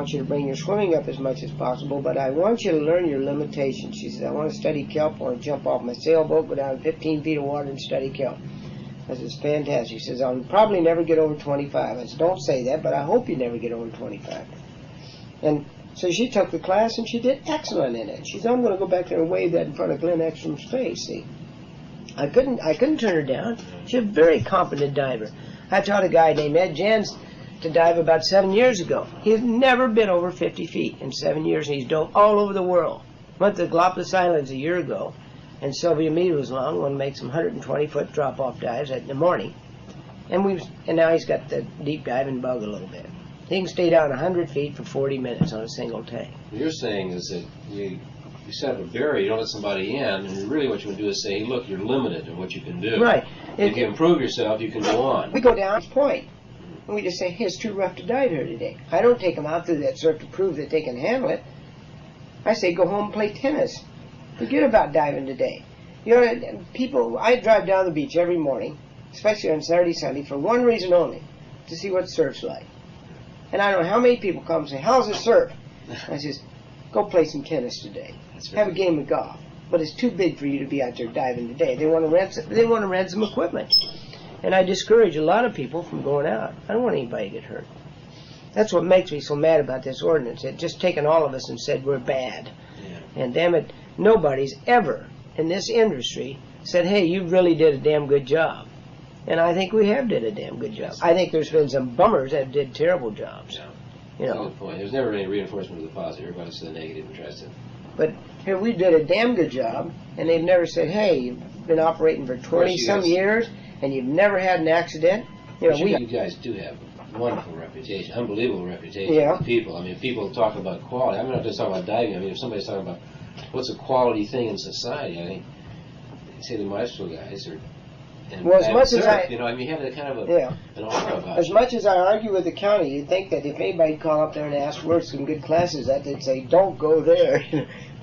I want you to bring your swimming up as much as possible, but I want you to learn your limitations. She said, I want to study kelp. I want to jump off my sailboat, go down 15 feet of water and study kelp. I said, it's fantastic. She says, I'll probably never get over 25. I said, don't say that, but I hope you never get over 25. And so she took the class, and she did excellent in it. She said, I'm going to go back there and wave that in front of Glenn Ekstrom's face, see. I couldn't turn her down. She's a very competent diver. I taught a guy named Ed Jans to dive about 7 years ago. He's never been over 50 feet in 7 years, and he's dove all over the world. Went to the Galapagos Islands a year ago, and Sylvia Mead was along, one makes some 120-foot drop-off dives in the morning. And now he's got the deep diving bug a little bit. He can stay down 100 feet for 40 minutes on a single tank. What you're saying is that you set up a barrier, you don't let somebody in, and really what you want to do is say, hey, look, you're limited in what you can do. Right. If you improve yourself, you can go on. We go down this point, and we just say, hey, it's too rough to dive here today. I don't take them out through that surf to prove that they can handle it. I say, go home and play tennis. Forget about diving today. You know, people, I drive down the beach every morning, especially on Saturday, Sunday, for one reason only, to see what surf's like. And I don't know how many people come and say, how's the surf? I says, go play some tennis today. Have a game of golf. But it's too big for you to be out there diving today. They want to rent some equipment. And I discourage a lot of people from going out. I don't want anybody to get hurt. That's what makes me so mad about this ordinance. It's just taken all of us and said we're bad. Yeah. And damn it, nobody's ever in this industry said, hey, you really did a damn good job. And I think we have did a damn good job. I think there's been some bummers that did terrible jobs. Yeah. You know. That's a good point. There's never any reinforcement of the positive. Everybody says the negative and tries to... But here we did a damn good job, and they've never said, hey, you've been operating for 20-some years, and you've never had an accident. You know, you guys do have a wonderful reputation, unbelievable reputation with people. I mean, people talk about quality. I'm not just talking about diving. I mean, if somebody's talking about what's a quality thing in society, I think, say the Meistrell guys are... Well, as much as I, you know, I mean, you have that kind of an aura about as much as I argue with the county, you'd think that if anybody'd call up there and ask where some good classes at, they'd say, don't go there.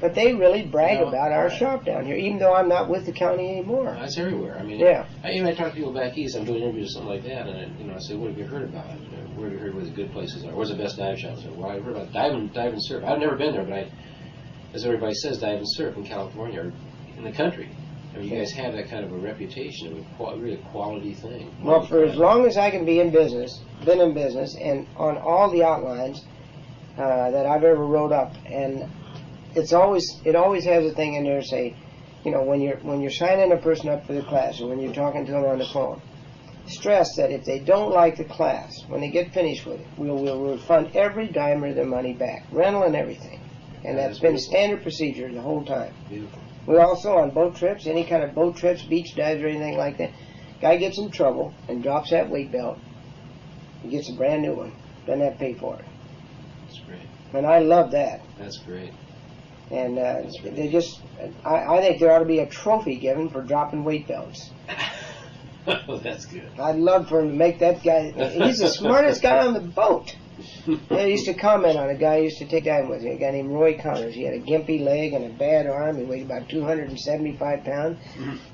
But they really brag about our shop down here, even though I'm not with the county anymore. That's everywhere. I mean, I talk to people back east. I'm doing interviews or something like that, and I say, what have you heard about it? Where have you heard where the good places are? Where's the best dive shops? Well, I've heard about dive and surf. I've never been there, but as everybody says, dive and surf in California or in the country. I mean, you guys have that kind of a reputation of a really quality thing. Well, for as long as I can be in business, been in business, and on all the outlines that I've ever wrote up, and it always has a thing in there say, you know, when you're signing a person up for the class, or when you're talking to them on the phone, stress that if they don't like the class, when they get finished with it, we'll refund every dime of their money back, rental and everything, and that's been standard procedure the whole time. Beautiful. We also, on boat trips, any kind of boat trips, beach dives, or anything like that, guy gets in trouble and drops that weight belt, he gets a brand new one, doesn't have to pay for it. That's great. And I love that. That's great. And they just, I think there ought to be a trophy given for dropping weight belts. Oh, that's good. I'd love for him to make that guy, he's the smartest guy on the boat. I used to comment on a guy who used to take diving with me, a guy named Roy Connors. He had a gimpy leg and a bad arm. He weighed about 275 pounds.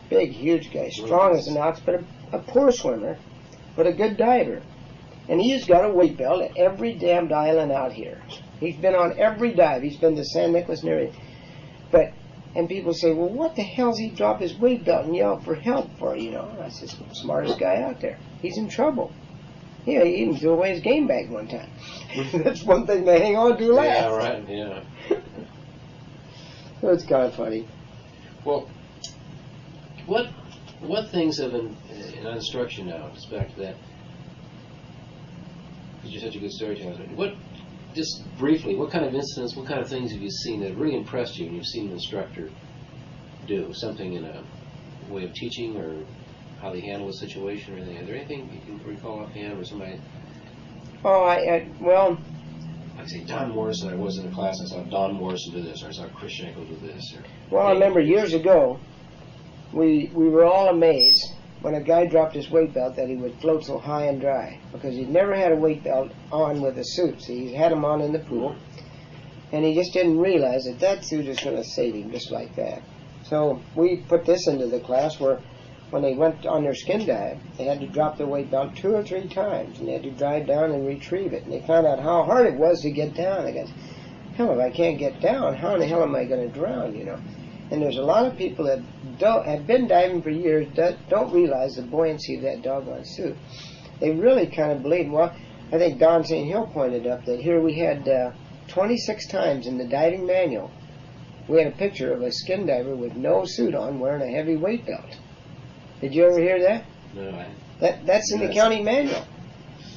Big, huge guy, strong as an ox, but a poor swimmer, but a good diver. And he's got a weight belt at every damned island out here. He's been on every dive. He's been to San Nicolas and everything. And people say, well, what the hell's he drop his weight belt and yell for help for, you know? And I said, smartest guy out there. He's in trouble. Yeah, he even threw away his game bag one time. That's one thing they hang on to last. Yeah, right, yeah. So it's kind of funny. Well, what things have been in instruction now, just back to that, because you're such a good storyteller, just briefly, what kind of incidents, what kind of things have you seen that really impressed you and you've seen an instructor do? Something in a way of teaching or how they handle a situation or anything? Is there anything you can recall offhand or somebody? Oh, well... Like say, Don Morrison, I was in a class, I saw Don Morrison do this, or I saw Krishenko do this. Well, I remember years ago, we were all amazed when a guy dropped his weight belt that he would float so high and dry, because he'd never had a weight belt on with a suit. See, he had them on in the pool, and he just didn't realize that suit is going to save him just like that. So we put this into the class where when they went on their skin dive, they had to drop their weight belt 2 or 3 times, and they had to dive down and retrieve it. And they found out how hard it was to get down. They go, hell, if I can't get down, how in the hell am I going to drown, you know? And there's a lot of people that have been diving for years that don't realize the buoyancy of that doggone suit. They really kind of believe. Well, I think Don St. Hill pointed up that here we had 26 times in the diving manual, we had a picture of a skin diver with no suit on wearing a heavy weight belt. Did you ever hear that? No, That's in the county manual.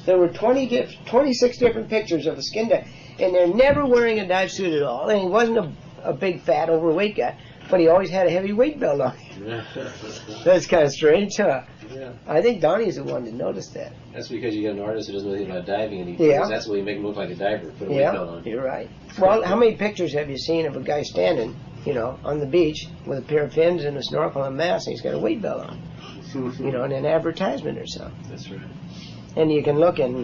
There were 26 different pictures of a skin diver, and they're never wearing a dive suit at all. And he wasn't a big, fat, overweight guy, but he always had a heavy weight belt on. That's kind of strange, huh? Yeah. I think Donnie's the one that noticed that. That's because you got an artist who doesn't know anything about diving, and that's the way you make him look like a diver. Put a weight belt on. You're right. Well, how many pictures have you seen of a guy standing, you know, on the beach with a pair of fins and a snorkel and a mask, and he's got a weight belt on? You know, in an advertisement or something. That's right. And you can look in,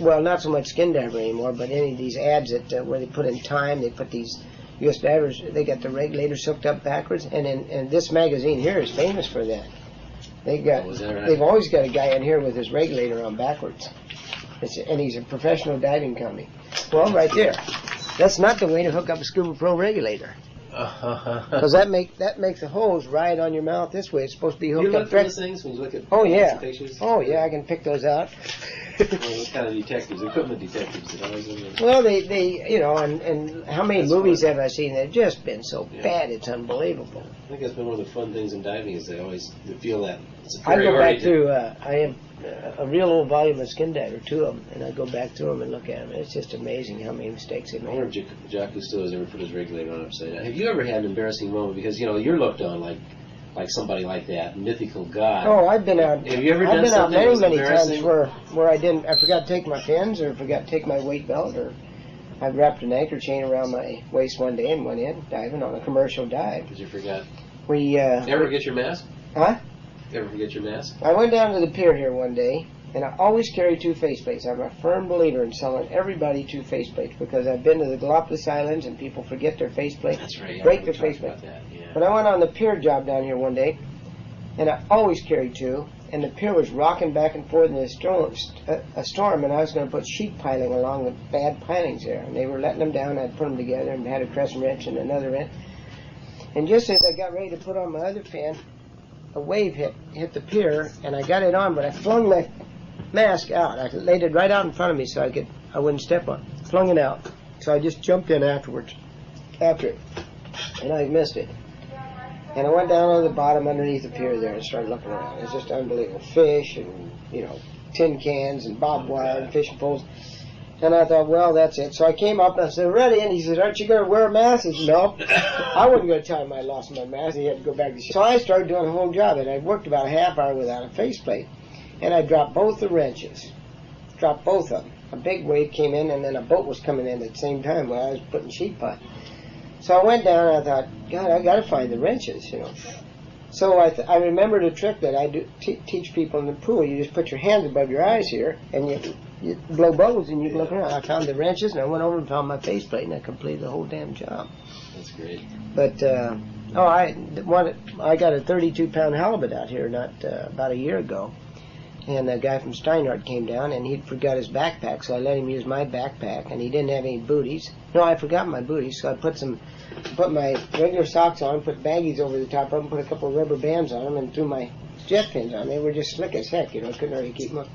well, not so much skin diver anymore, but any of these ads that where they put in time, they put these U.S. divers, they got the regulators hooked up backwards, and this magazine here is famous for that. They've always got a guy in here with his regulator on backwards, and he's a professional diving company. Well, right there, that's not the way to hook up a Scuba Pro regulator. Because that makes the hose ride on your mouth this way. It's supposed to be hooked up. You look for those things when you look at pictures? Oh, yeah, I can pick those out. Well, what kind of detectives? Equipment detectives. Well, they you know, and how many movies have I seen that have just been so bad, it's unbelievable. I think that's been one of the fun things in diving is they feel that I go back through, I have a real old volume of Skin Diver, 2 of them, and I go back through them and look at them. It's just amazing how many mistakes they I make. wonder if Jacques Cousteau has ever put his regulator on upside down. Have you ever had an embarrassing moment? Because, you know, you're looked on like somebody like that, mythical god. Oh, I've been out. Have you ever done I've been out many embarrassing? times where I forgot to take my fins, or forgot to take my weight belt, or I wrapped an anchor chain around my waist one day and went in diving on a commercial dive. Because you forgot. You ever forget your mask? Huh? You ever forget your mask? I went down to the pier here one day, and I always carry 2 faceplates. I'm a firm believer in selling everybody 2 faceplates because I've been to the Galapagos Islands and people forget their faceplate. That's right. Break their faceplate. Yeah. But I went on the pier job down here one day, and I always carried 2, and the pier was rocking back and forth in a storm, and I was going to put sheet piling along the bad pilings there, and they were letting them down. I'd put them together and had a crescent wrench and another wrench. And just as I got ready to put on my other fin, a wave hit the pier, and I got it on, but I flung my mask out. I laid it right out in front of me so I wouldn't step on it. Flung it out. So I just jumped in after it, and I missed it. And I went down on the bottom underneath the pier there and started looking around. It's just unbelievable. Fish and, you know, tin cans and barbed wire and fishing poles. And I thought, well, that's it. So I came up and I said, ready? And he said, aren't you going to wear a mask? I said, no. I wasn't going to tell him I lost my mask. He had to go back to ship. So I started doing the whole job, and I worked about a half hour without a faceplate. And I dropped both the wrenches. Dropped both of them. A big wave came in, and then a boat was coming in at the same time while I was putting sheet pipe. So I went down and I thought, God, I got to find the wrenches, you know. So I remembered a trick that I do teach people in the pool. You just put your hands above your eyes here, and you blow bubbles, and you can look around. I found the wrenches, and I went over and found my faceplate, and I completed the whole damn job. That's great. But I got a 32-pound halibut out here about a year ago, and a guy from Steinhardt came down, and he'd forgot his backpack, so I let him use my backpack, and he didn't have any booties. No, I forgot my booties, so I put my regular socks on, put baggies over the top of them, put a couple of rubber bands on them, and threw my jet fins on. They were just slick as heck, you know. I couldn't hardly keep them up.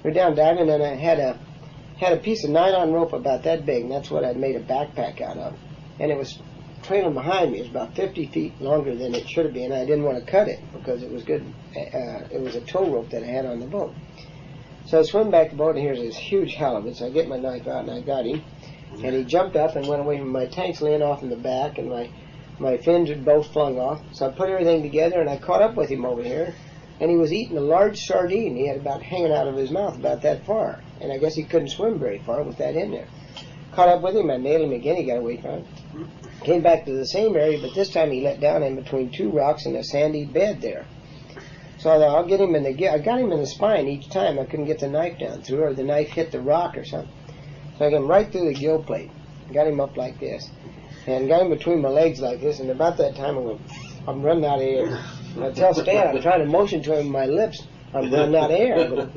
We're down diving, and I had a piece of nylon rope about that big, and that's what I'd made a backpack out of. And it was trailing behind me. It was about 50 feet longer than it should have been. I didn't want to cut it because it was good. It was a tow rope that I had on the boat. So I swim back to the boat, and here's this huge halibut. So I get my knife out, and I got him. And he jumped up and went away from my tanks laying off in the back, and my fins had both flung off. So I put everything together, and I caught up with him over here. And he was eating a large sardine. He had about hanging out of his mouth about that far. And I guess he couldn't swim very far with that in there. Caught up with him, I nailed him again. He got away from it. Came back to the same area, but this time he let down in between 2 rocks and a sandy bed there. So I thought, I'll get him I got him in the spine each time. I couldn't get the knife down through, or the knife hit the rock or something. So I got him right through the gill plate. Got him up like this. And got him between my legs like this. And about that time, I'm running out of air. I tell Stan, I'm trying to motion to him with my lips. I'm running out of air.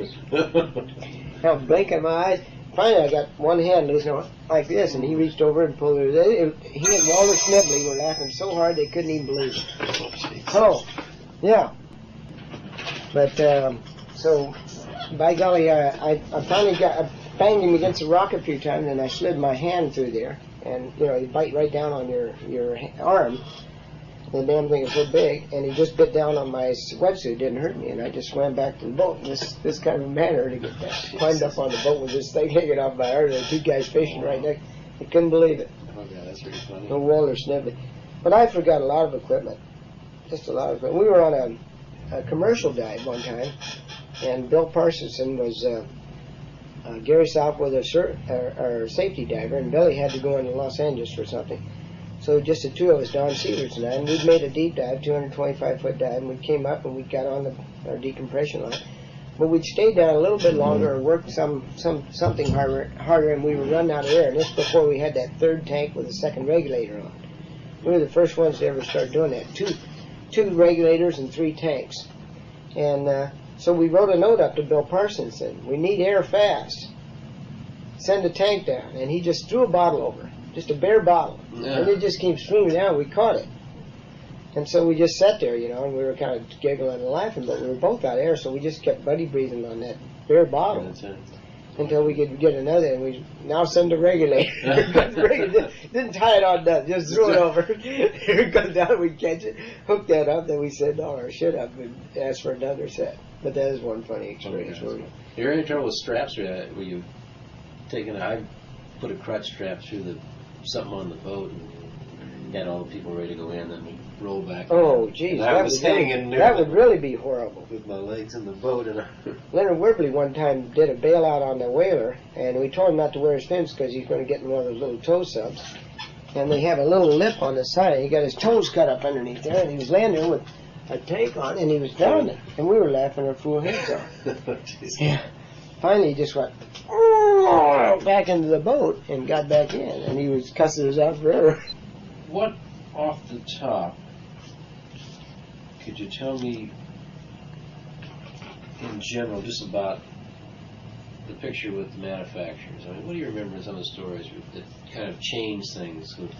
I'm blinking my eyes. Finally, I got one hand loose like this, and he reached over and pulled it. He and Walter Snibley were laughing so hard they couldn't even believe it. Oh, yeah. But, so, by golly, I finally I banged him against the rock a few times, and I slid my hand through there. And, you know, you bite right down on your arm. The damn thing is so big, and he just bit down on my wetsuit. Didn't hurt me, and I just swam back to the boat in this kind of manner to get back. Climbed up on the boat with this thing hanging off my arm. There were two guys fishing right next. I couldn't believe it. Oh, yeah, that's pretty funny. No Walter Snibley. But I forgot a lot of equipment. Just a lot of equipment. We were on a commercial dive one time, and Bill Parsonson was Gary Southwood, our safety diver, and Billy had to go into Los Angeles for something. So just the two of us, Don Seavers and I, and we'd made a deep dive, 225-foot dive, and we came up and we got on our decompression line. But we'd stayed down a little bit longer or worked something harder, and we were running out of air. And this before we had that third tank with a second regulator on. We were the first ones to ever start doing that. Two regulators and 3 tanks. And so we wrote a note up to Bill Parsons and said, we need air fast. Send a tank down. And he just threw a bottle over. Just a bare bottle. Yeah. And it just came streaming down. We caught it. And so we just sat there, you know, and we were kind of giggling and laughing, but we were both out of air, so we just kept buddy breathing on that bare bottle. That's it. Until we could get another, and we now send a regulator. Didn't tie it on nothing, just threw it over. Here it goes down, we catch it, hook that up, then we send all our shit up and ask for another set. But that is one funny experience. You ever any trouble with straps where you've taken I put a crutch strap through something on the boat and had all the people ready to go in, then we roll back. Oh, geez. I was hanging there. That would really be horrible. With my legs in the boat. And Leonard Whibley one time did a bailout on the whaler, and we told him not to wear his fins because he's going to get in one of those little toe subs. And they have a little lip on the side. He got his toes cut up underneath there, and he was laying there with a tank on, and he was drowning. And we were laughing our fool heads off. Yeah. Finally, he just went back into the boat and got back in, and he was cussing us out forever. What, off the top, could you tell me in general just about the picture with the manufacturers? I mean, what do you remember in some of the stories that kind of changed things with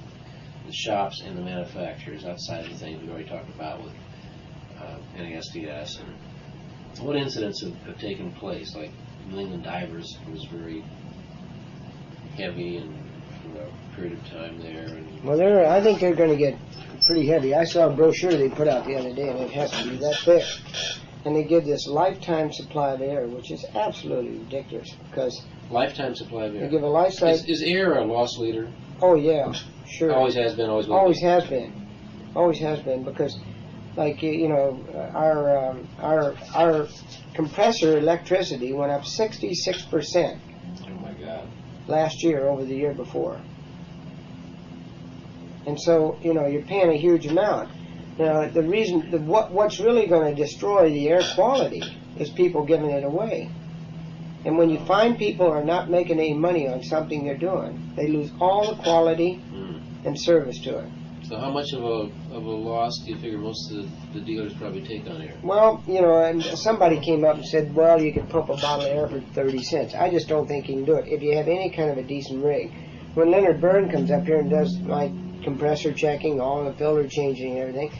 the shops and the manufacturers outside of the things we already talked about with NASDS? And what incidents have taken place? Like New England Divers was very heavy and a period of time there. And well, I think they're going to get pretty heavy. I saw a brochure they put out the other day, and it has to be that thick. And they give this lifetime supply of air, which is absolutely ridiculous because lifetime supply of air. They give a lifetime. Is air a loss leader? Oh yeah, sure. Always has been. Always will. Always has been. Always has been because, like you know, our compressor electricity went up 66%. Oh my God. Last year over the year before. And so, you know, you're paying a huge amount. Now, the reason, what's really going to destroy the air quality is people giving it away. And when you find people are not making any money on something they're doing, they lose all the quality and service to it. So how much of a loss do you figure most of the dealers probably take on air? Well, you know, and somebody came up and said, well, you can pump a bottle of air for 30 cents. I just don't think you can do it. If you have any kind of a decent rig. When Leonard Byrne comes up here and does, like, compressor checking, all the filter changing and everything,